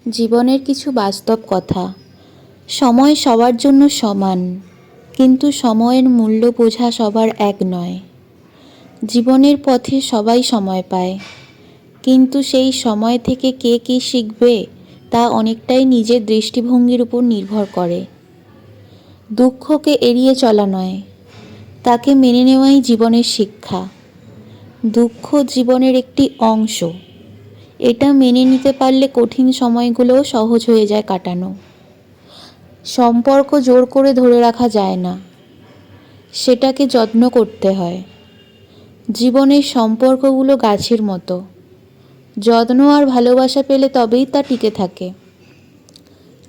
জীবনের কিছু বাস্তব কথা। সময় সবার জন্য সমান, কিন্তু সময়ের মূল্য বোঝা সবার এক নয়। জীবনের পথে সবাই সময় পায়, কিন্তু সেই সময় থেকে কে কী শিখবে তা অনেকটাই নিজের দৃষ্টিভঙ্গির উপর নির্ভর করে। দুঃখকে এড়িয়ে চলা নয়, তাকে মেনে নেওয়াই জীবনের শিক্ষা। দুঃখ জীবনের একটি অংশ, এটা মেনে নিতে পারলে কঠিন সময়গুলোও সহজ হয়ে যায় কাটানো। সম্পর্ক জোর করে ধরে রাখা যায় না, সেটাকে যত্ন করতে হয়। জীবনের সম্পর্কগুলো গাছের মতো, যত্ন আর ভালোবাসা পেলে তবেই তা টিকে থাকে।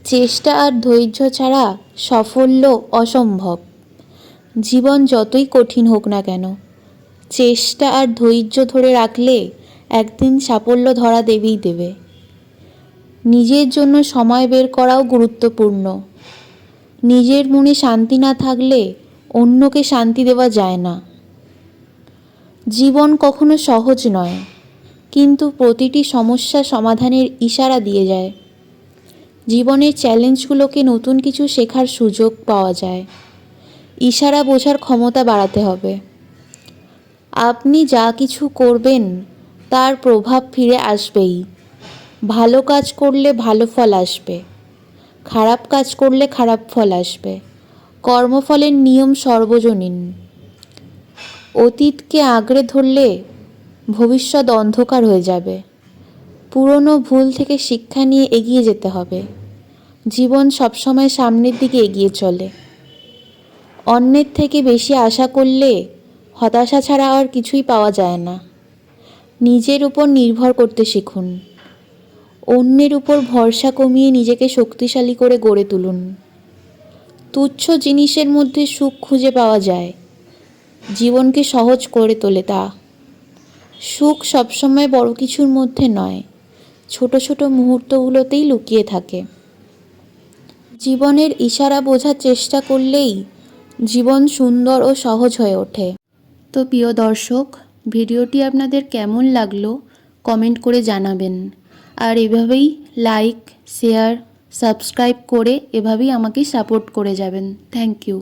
চেষ্টা আর ধৈর্য ছাড়া সাফল্য অসম্ভব। জীবন যতই কঠিন হোক না কেন, চেষ্টা আর ধৈর্য ধরে রাখলে একদিন সাফল্য ধরা দেবেই দেবে। নিজের জন্য সময় বের করাও গুরুত্বপূর্ণ। নিজের মনে শান্তি না থাকলে অন্যকে শান্তি দেওয়া যায় না। জীবন কখনো সহজ নয়, কিন্তু প্রতিটি সমস্যা সমাধানের ইশারা দিয়ে যায়। জীবনের চ্যালেঞ্জগুলোকে নতুন কিছু শেখার সুযোগ পাওয়া যায়। ইশারা বোঝার ক্ষমতা বাড়াতে হবে। আপনি যা কিছু করবেন তার প্রভাব ফিরে আসবেই। ভালো কাজ করলে ভালো ফল আসবে, খারাপ কাজ করলে খারাপ ফল আসবে। কর্মফলের নিয়ম সর্বজনীন। অতীতকে আঁকড়ে ধরলে ভবিষ্যৎ অন্ধকার হয়ে যাবে। পুরনো ভুল থেকে শিক্ষা নিয়ে এগিয়ে যেতে হবে। জীবন সবসময় সামনের দিকে এগিয়ে চলে। অন্যের থেকে বেশি আশা করলে হতাশা ছাড়া আর কিছুই পাওয়া যায় না। নিজের উপর নির্ভর করতে শিখুন। অন্যের উপর ভরসা কমিয়ে নিজেকে শক্তিশালী করে গড়ে তুলুন। তুচ্ছ জিনিসের মধ্যে সুখ খুঁজে পাওয়া যায়, জীবনকে সহজ করে তোলে তা। সুখ সবসময় বড় কিছুর মধ্যে নয়, ছোট ছোট মুহূর্তগুলোতেই লুকিয়ে থাকে। জীবনের ইশারা বোঝার চেষ্টা করলেই জীবন সুন্দর ও সহজ হয়ে ওঠে। তো প্রিয় দর্শক, ভিডিওটি আপনাদের কেমন লাগলো কমেন্ট করে জানাবেন। আর এভাবেই লাইক, শেয়ার, সাবস্ক্রাইব করে এভাবেই আমাকে সাপোর্ট করে যাবেন। Thank you.